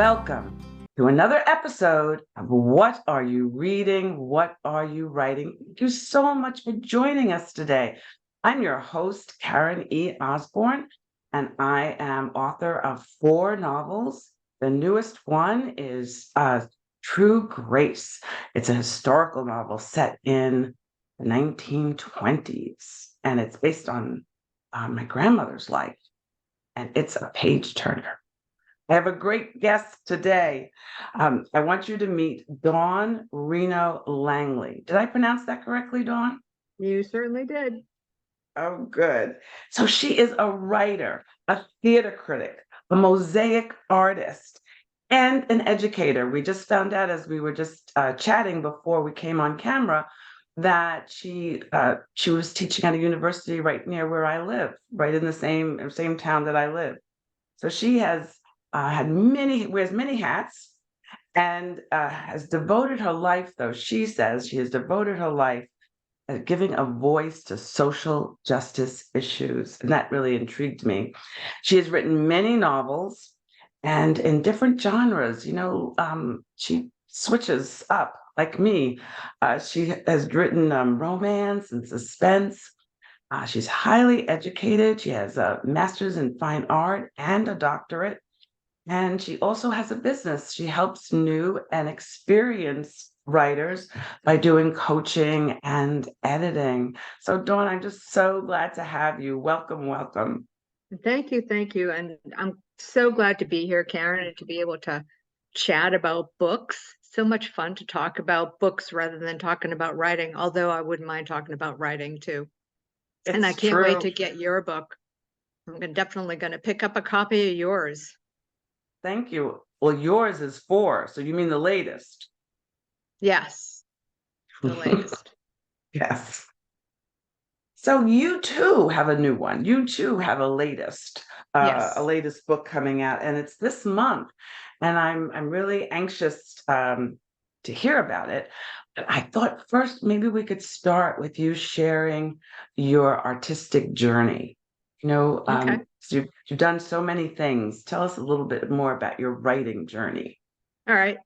Welcome to another episode of What Are You Reading? What Are You Writing? Thank you so much for joining us today. I'm your host, Karen E. Osborne, and I am author of 4 novels. The newest one is True Grace. It's a historical novel set in the 1920s, and it's based on my grandmother's life, and it's a page turner. I have a great guest today. I want you to meet Dawn Reno Langley. Did I pronounce that correctly, Dawn? You certainly did. Oh, good. So she is a writer, a theater critic, a mosaic artist, and an educator. We just found out as we were just chatting before we came on camera that she was teaching at a university right near where I live, right in the same town that I live. So she has wears many hats, and has devoted her life, though she says she has devoted her life at giving a voice to social justice issues. And that really intrigued me. She has written many novels and in different genres. She switches up like me. She has written romance and suspense. She's highly educated. She has a master's in fine art and a doctorate. And she also has a business. She helps new and experienced writers by doing coaching and editing. So, Dawn, I'm just so glad to have you. Welcome, welcome. Thank you, thank you. And I'm so glad to be here, Karen, and to be able to chat about books. So much fun to talk about books rather than talking about writing, although I wouldn't mind talking about writing too. And I It's can't wait true. to get your book. Definitely going to pick up a copy of yours. Thank you. Well, yours is 4, so you mean the latest. Yes, the latest. Yes. So you too have a new one. You too have a Yes. latest book coming out, and it's this month. And I'm really anxious to hear about it. But I thought first maybe we could start with you sharing your artistic journey. Okay. So you've done so many things. Tell us a little bit more about your writing journey. All right.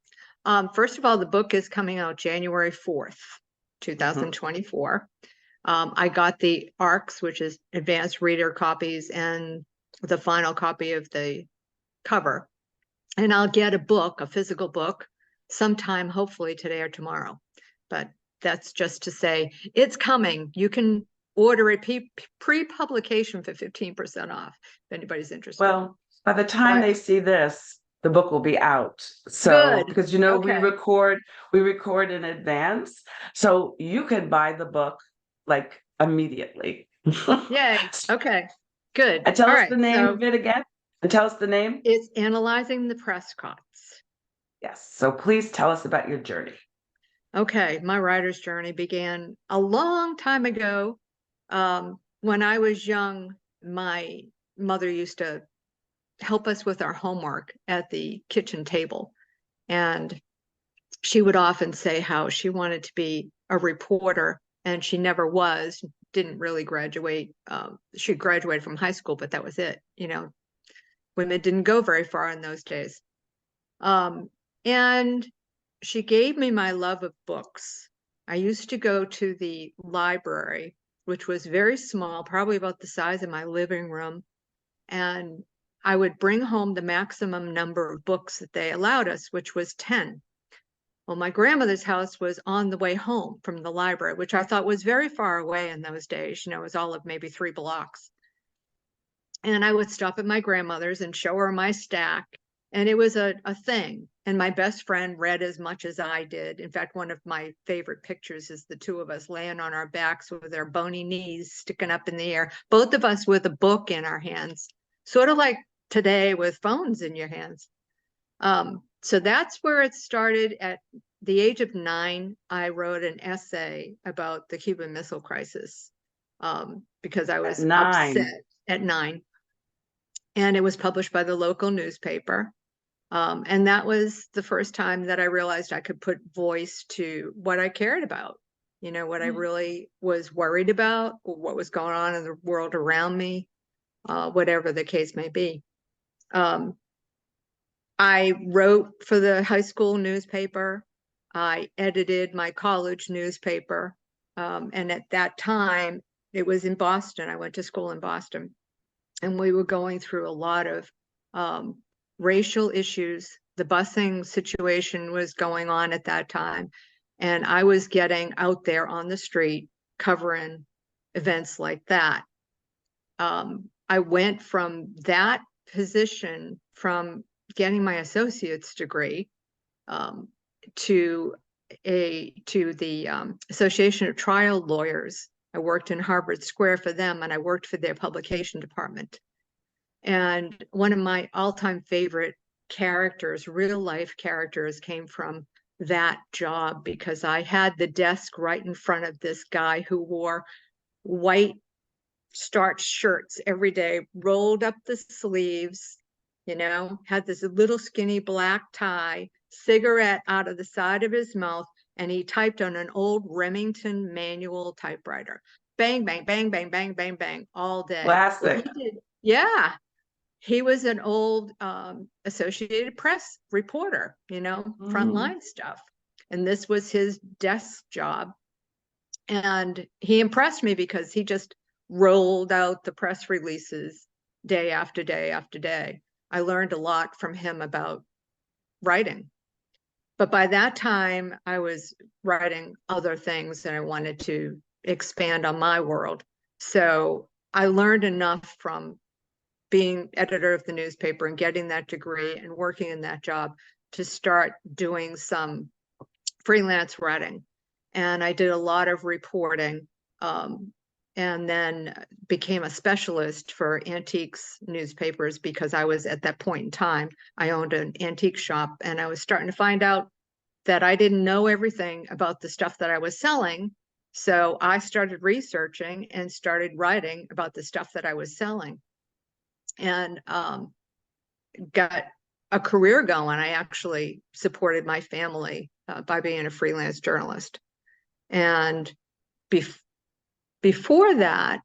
First of all, the book is coming out January 4th, Mhm. 2024. I got the ARCs, which is advanced reader copies, and the final copy of the cover. And I'll get a book, a physical book, sometime, hopefully today or tomorrow. But that's just to say it's coming. You can order it pre-publication for 15% off if anybody's interested. Well, by the time But they see this, the book will be out. So, good. because Okay. we record in advance, so you can buy the book like immediately. Yay. Okay. Good. And tell All us right. the name So of it again. And tell us the name. it's analyzing the Prescotts. Yes. So please tell us about your journey. Okay, my writer's journey began a long time ago. When I was young, my mother used to help us with our homework at the kitchen table. And she would often say how she wanted to be a reporter, and she never was, didn't really graduate. She graduated from high school, but that was it. Women didn't go very far in those days. And she gave me my love of books. I used to go to the library, which was very small, probably about the size of my living room. And I would bring home the maximum number of books that they allowed us, which was 10. Well, my grandmother's house was on the way home from the library, which I thought was very far away in those days. It was all of maybe 3 blocks. And I would stop at my grandmother's and show her my stack. And it was a thing. And my best friend read as much as I did. In fact, one of my favorite pictures is the two of us laying on our backs with our bony knees sticking up in the air, both of us with a book in our hands, sort of like today with phones in your hands. So that's where it started. At the age of 9, I wrote an essay about the Cuban Missile Crisis because I At was 9. upset at 9. And it was published by the local newspaper. And that was the first time that I realized I could put voice to what I cared about, what I really was worried about, what was going on in the world around me, whatever the case may be. I wrote for the high school newspaper. I edited my college newspaper. And at that time, it was in Boston. I went to school in Boston. And we were going through a lot of racial issues. The busing situation was going on at that time. And I was getting out there on the street covering events like that. I went from that position, from getting my associate's degree, um, to the Association of Trial Lawyers. I worked in Harvard Square for them, and I worked for their publication department. And one of my all-time favorite characters, real life characters, came from that job, because I had the desk right in front of this guy who wore white starched shirts every day, rolled up the sleeves, had this little skinny black tie, cigarette out of the side of his mouth, and he typed on an old Remington manual typewriter. Bang, bang, bang, bang, bang, bang, bang, all day. Well, Classic. yeah, he was an old Associated Press reporter, Mm. frontline stuff. And this was his desk job. And he impressed me because he just rolled out the press releases day after day after day. I learned a lot from him about writing. But by that time, I was writing other things and I wanted to expand on my world. So I learned enough from being editor of the newspaper and getting that degree and working in that job to start doing some freelance writing. And I did a lot of reporting, and then became a specialist for antiques newspapers, because I was, at that point in time, I owned an antique shop, and I was starting to find out that I didn't know everything about the stuff that I was selling. So I started researching and started writing about the stuff that I was selling, and got a career going. I actually supported my family by being a freelance journalist. And before that,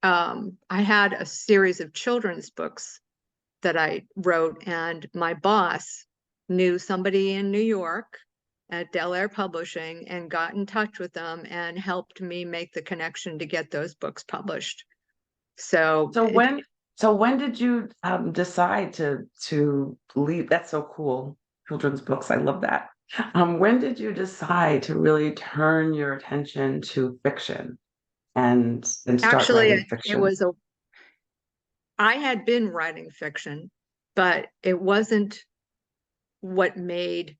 I had a series of children's books that I wrote, and my boss knew somebody in New York at Del Air Publishing and got in touch with them and helped me make the connection to get those books published. So So when did you decide to leave? That's so cool. Children's books, I love that. When did you decide to really turn your attention to fiction and start actually, writing it fiction? was I had been writing fiction, but it wasn't what made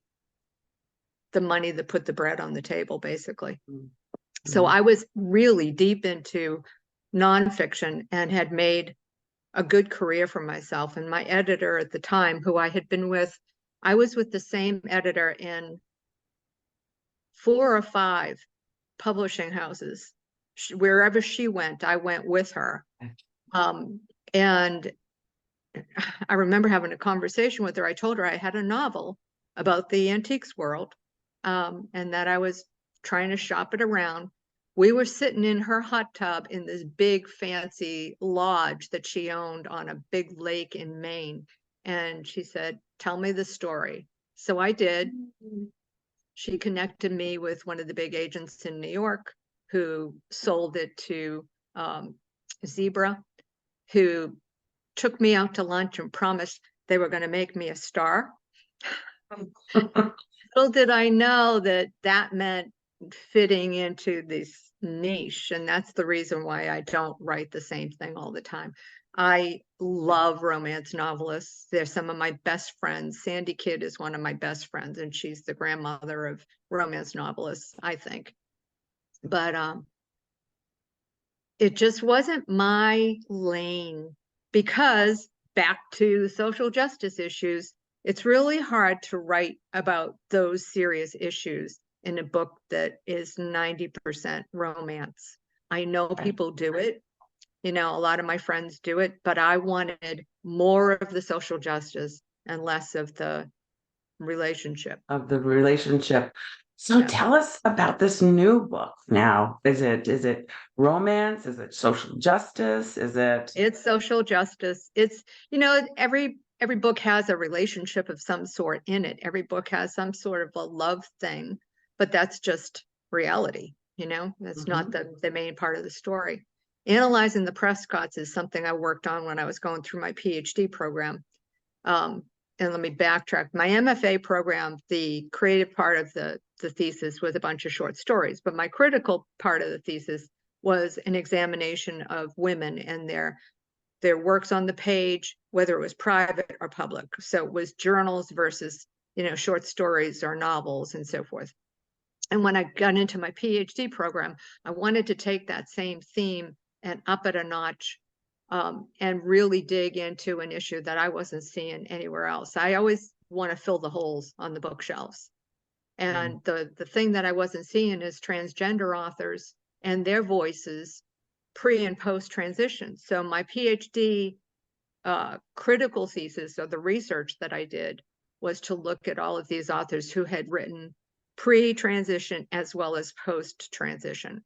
the money that put the bread on the table, basically. So Mhm. I was really deep into nonfiction and had made a good career for myself. And my editor at the time, who I had been with, I was with the same editor in 4 or 5 publishing houses. Wherever she went, I went with her. And I remember having a conversation with her. I told her I had a novel about the antiques world, and that I was trying to shop it around. We were sitting in her hot tub in this big fancy lodge that she owned on a big lake in Maine. And she said, "Tell me the story." So I did. She connected me with one of the big agents in New York who sold it to Zebra, who took me out to lunch and promised they were going to make me a star. Little did I know that that meant fitting into this niche. And that's the reason why I don't write the same thing all the time. I love romance novelists. They're some of my best friends. Sandy Kidd is one of my best friends, and she's the grandmother of romance novelists, I think. But it just wasn't my lane, because back to the social justice issues, it's really hard to write about those serious issues in a book that is 90% romance. I know people do it, a lot of my friends do it, but I wanted more of the social justice and less of the relationship. Of the relationship. So Yeah. tell us about this new book now. Is it romance? Is it social justice? Is it It's social justice. It's, every every book has a relationship of some sort in it. Every book has some sort of a love thing, but that's just reality, you know, that's not the main part of the story. Analyzing the Prescotts is something I worked on when I was going through my PhD program. And let me backtrack. My MFA program, the creative part of the thesis was a bunch of short stories, but my critical part of the thesis was an examination of women and their works on the page, whether it was private or public. So it was journals versus, you know, short stories or novels and so forth. And when I got into my PhD program, I wanted to take that same theme and up it a notch, and really dig into an issue that I wasn't seeing anywhere else. I always want to fill the holes on the bookshelves. And the thing that I wasn't seeing is transgender authors and their voices pre and post transition. So my PhD critical thesis, or the research that I did, was to look at all of these authors who had written pre-transition as well as post-transition,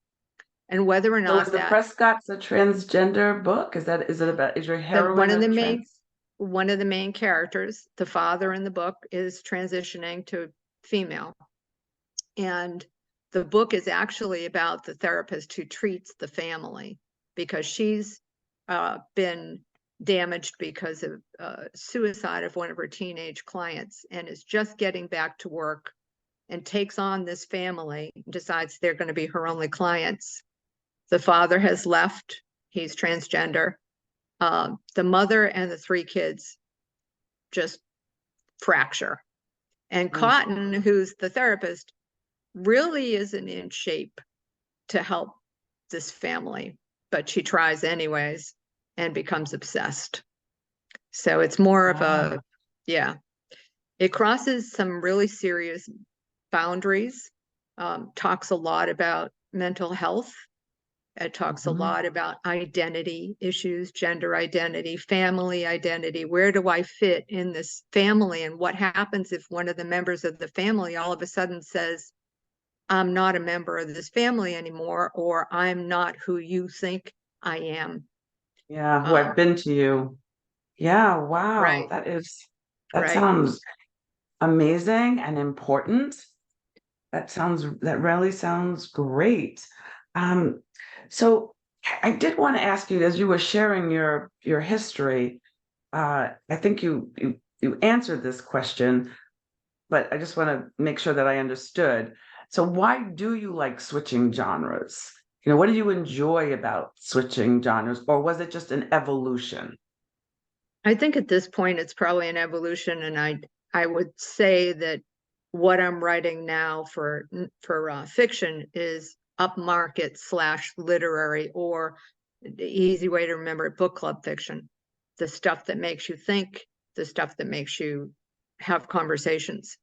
and whether or So is not the that Prescott's a transgender book? Is it about, is your heroine a trans? one of the main characters, the father in the book, is transitioning to female. And the book is actually about the therapist who treats the family, because she's been damaged because of suicide of one of her teenage clients, and is just getting back to work, and takes on this family, decides they're going to be her only clients. The father has left, he's transgender. The mother and the three kids just fracture. And Cotton, who's the therapist, really isn't in shape to help this family, but she tries anyways and becomes obsessed. So it's more of a, yeah, it crosses some really serious boundaries, talks a lot about mental health. It talks a lot about identity issues, gender identity, family identity. Where do I fit in this family? And what happens if one of the members of the family all of a sudden says, I'm not a member of this family anymore, or I'm not who you think I am. Yeah, who I've been to you. Yeah, wow. Right, That right. sounds amazing and important. That really sounds great. Um, so I did want to ask you, as you were sharing your history, I think you answered this question, but I just want to make sure that I understood. So why do you like switching genres? You know, what do you enjoy about switching genres, or was it just an evolution? I think at this point it's probably an evolution, and I would say that what I'm writing now for fiction is upmarket / literary, or the easy way to remember it, book club fiction. The stuff that makes you think, the stuff that makes you have conversations.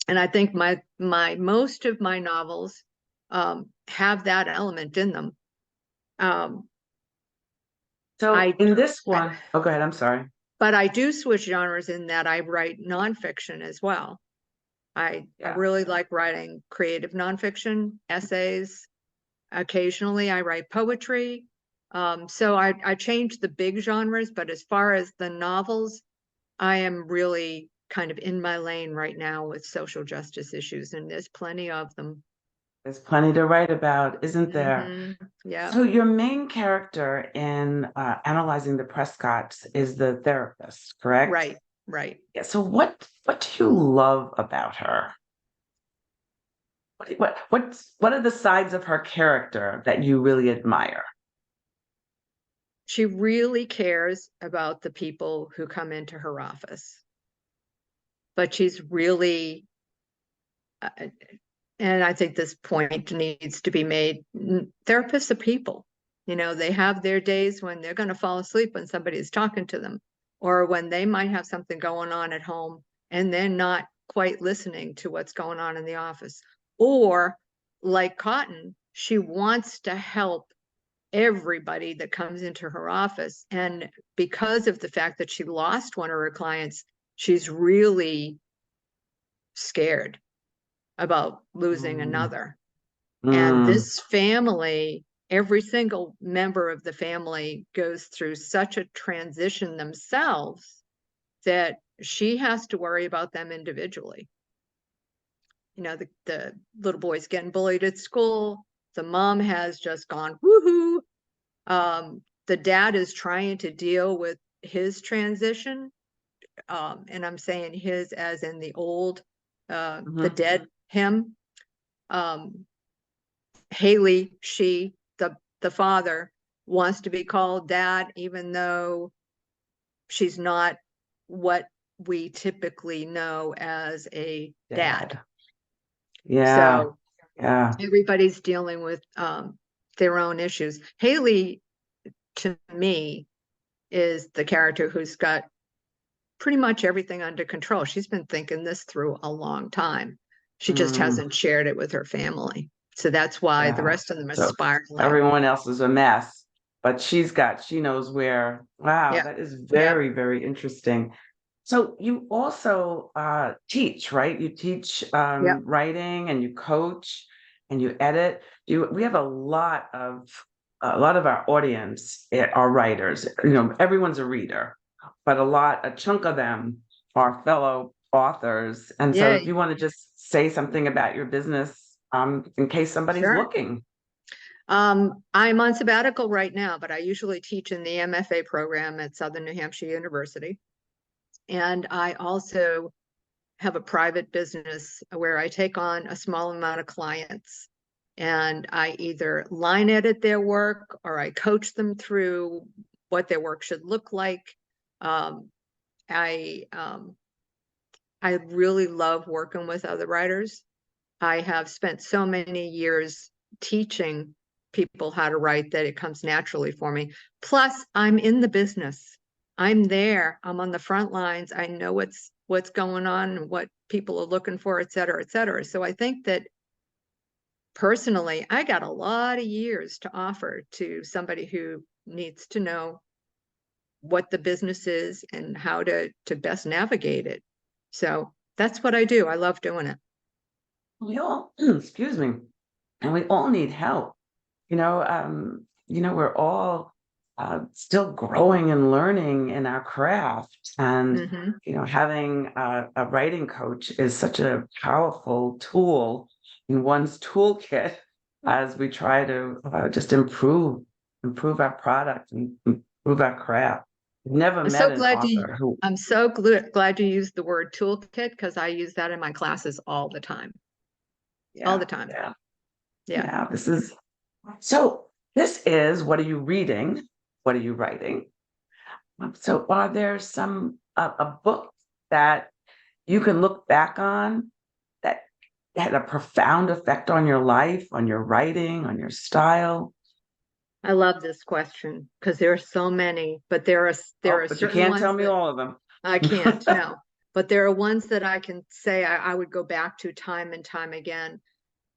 And I think my most of my novels have that element in them. Um, So I, in this I one, oh, go ahead. I'm sorry. but I do switch genres in that I write nonfiction as well. I Yeah. really like writing creative nonfiction, essays. Occasionally I write poetry. So I change the big genres, but as far as the novels, I am really kind of in my lane right now with social justice issues, and there's plenty of them. There's plenty to write about, isn't there? Yeah, So your main character in analyzing the Prescotts is the therapist, correct? right, right. Yeah. So what do you love about her? What are the sides of her character that you really admire? She really cares about the people who come into her office, but she's really, uh, and I think this point needs to be made, therapists are people. You know, they have their days when they're going to fall asleep when somebody is talking to them, or when they might have something going on at home and they're not quite listening to what's going on in the office. Or like Cotton, she wants to help everybody that comes into her office. And because of the fact that she lost one of her clients, she's really scared about losing Mm, another. And mm, this family, every single member of the family goes through such a transition themselves that she has to worry about them individually. You know, the little boy's getting bullied at school. The mom has just gone woohoo. The dad is trying to deal with his transition. And I'm saying his as in the old, the dead him. Haley, the father, wants to be called dad, even though she's not what we typically know as a dad. Yeah. So Yeah. everybody's dealing with their own issues. Haley, to me, is the character who's got pretty much everything under control. She's been thinking this through a long time. She just hasn't shared it with her family. So that's why the rest of them are spiraling. Everyone else is a mess, but she knows where. Wow, that is very, very interesting. So you also teach, right? You teach writing, and you coach, and you edit. We have a lot of our audience are writers. You know, everyone's a reader, but a chunk of them are fellow authors. And so, if you want to just say something about your business, in case somebody's looking. I'm on sabbatical right now, but I usually teach in the MFA program at Southern New Hampshire University. And I also have a private business where I take on a small amount of clients, and I either line edit their work or I coach them through what their work should look like. I really love working with other writers. I have spent so many years teaching people how to write that it comes naturally for me. Plus, I'm in the business. I'm there. I'm on the front lines. I know what's going on and what people are looking for, et cetera, et cetera. So I think that personally, I got a lot of years to offer to somebody who needs to know what the business is and how to best navigate it. So that's what I do. I love doing it. We all, excuse me, and we all need help. We're all still growing and learning in our craft, and having a writing coach is such a powerful tool in one's toolkit as we try to just improve our product and improve our craft. Never met an author who. I'm so glad you used the word toolkit, because I use that in my classes all the time. All the time. Yeah. This is, what are you reading? What are you writing? So are there some a book that you can look back on that had a profound effect on your life, on your writing, on your style? I love this question because there are so many, but there are But you certain can't ones tell me all of them. I can't, no. But there are ones that I can say I would go back to time and time again.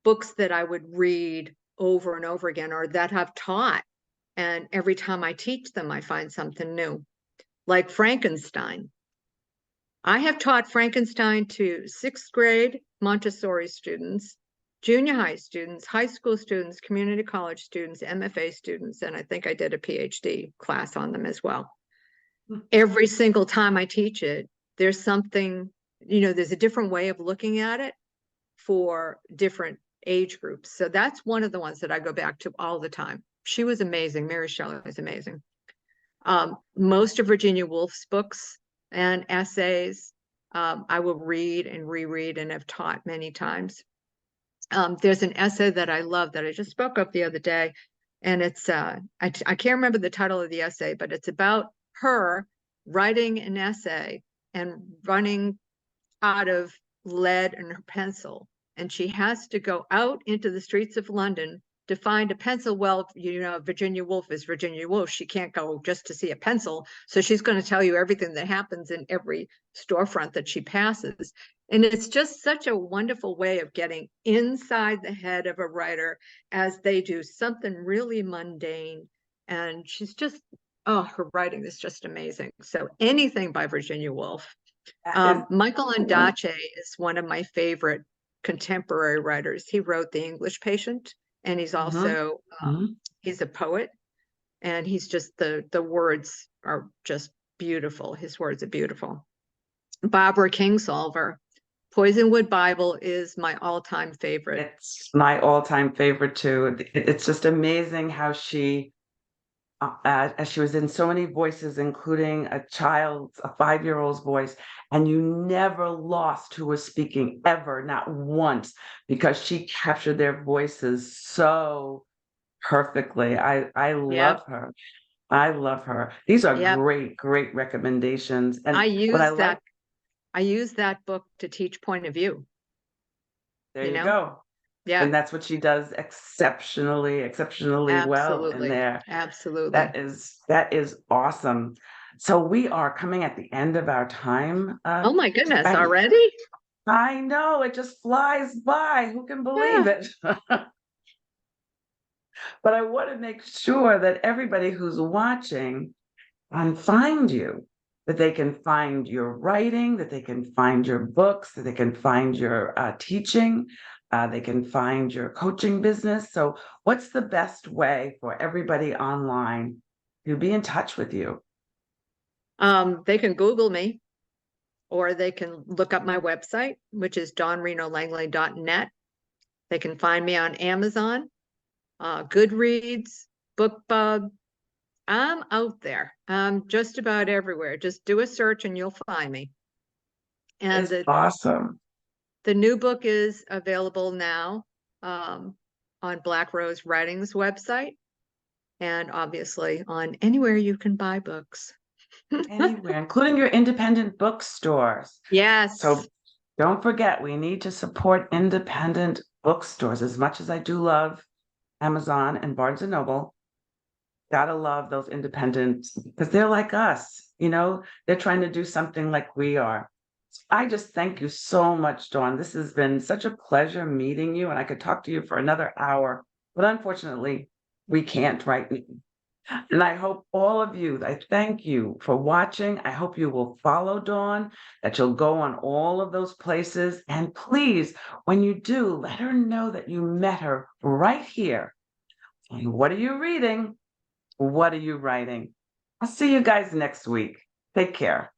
Books that I would read over and over again, or that I've taught. And every time I teach them, I find something new. Like Frankenstein. I have taught Frankenstein to 6th grade Montessori students, junior high students, high school students, community college students, MFA students, and I think I did a PhD class on them as well. Every single time I teach it, there's something, there's a different way of looking at it for different age groups. So that's one of the ones that I go back to all the time. She was amazing. Mary Shelley was amazing. Most of Virginia Woolf's books and essays, I will read and reread and have taught many times. There's an essay that I love that I just spoke of the other day, and it's I can't remember the title of the essay, but it's about her writing an essay and running out of lead in her pencil, and she has to go out into the streets of London to find a pencil. Well, Virginia Woolf is Virginia Woolf. She can't go just to see a pencil. So she's going to tell you everything that happens in every storefront that she passes. And it's just such a wonderful way of getting inside the head of a writer as they do something really mundane. And she's just, her writing is just amazing. So anything by Virginia Woolf. Michael Ondaatje is one of my favorite contemporary writers. He wrote The English Patient, and he's also he's a poet, and he's just the words are just beautiful. His words are beautiful. Barbara Kingsolver. Poisonwood Bible is my all-time favorite. It's my all-time favorite too. It's just amazing how she, as she was in so many voices, including a 5-year-old's voice, and you never lost who was speaking ever, not once, because she captured their voices so perfectly. I Yep, love her. I love her. These are yep. great, great recommendations. And I what I use like, that I use that book to teach point of view, there you you know? go. Yeah, And that's what she does exceptionally well in absolutely. there. Absolutely. That is awesome. So we are coming at the end of our time. Oh my goodness, I already? I know it just flies by. Who can believe Yeah. it? But I want to make sure that everybody who's watching find you, that they can find your writing, that they can find your books, that they can find your teaching, they can find your coaching business. So, what's the best way for everybody online to be in touch with you? They can Google me or they can look up my website, which is dawnrenolangley.net. They can find me on Amazon, Goodreads, BookBub. I'm out there. I'm just about everywhere. Just do a search and you'll find me. And It's awesome. the new book is available now um, on Black Rose Writing's website and obviously on anywhere you can buy books. Anywhere, including your independent bookstores. Yes. So don't forget, we need to support independent bookstores as much as I do love Amazon and Barnes and Noble. Gotta love those independents because they're like us, they're trying to do something like we are. I just thank you so much, Dawn. This has been such a pleasure meeting you, and I could talk to you for another hour, but unfortunately, we can't right now. And I thank you for watching. I hope you will follow Dawn, that you'll go on all of those places. And please, when you do, let her know that you met her right here. And what are you reading? What are you writing? I'll see you guys next week. Take care.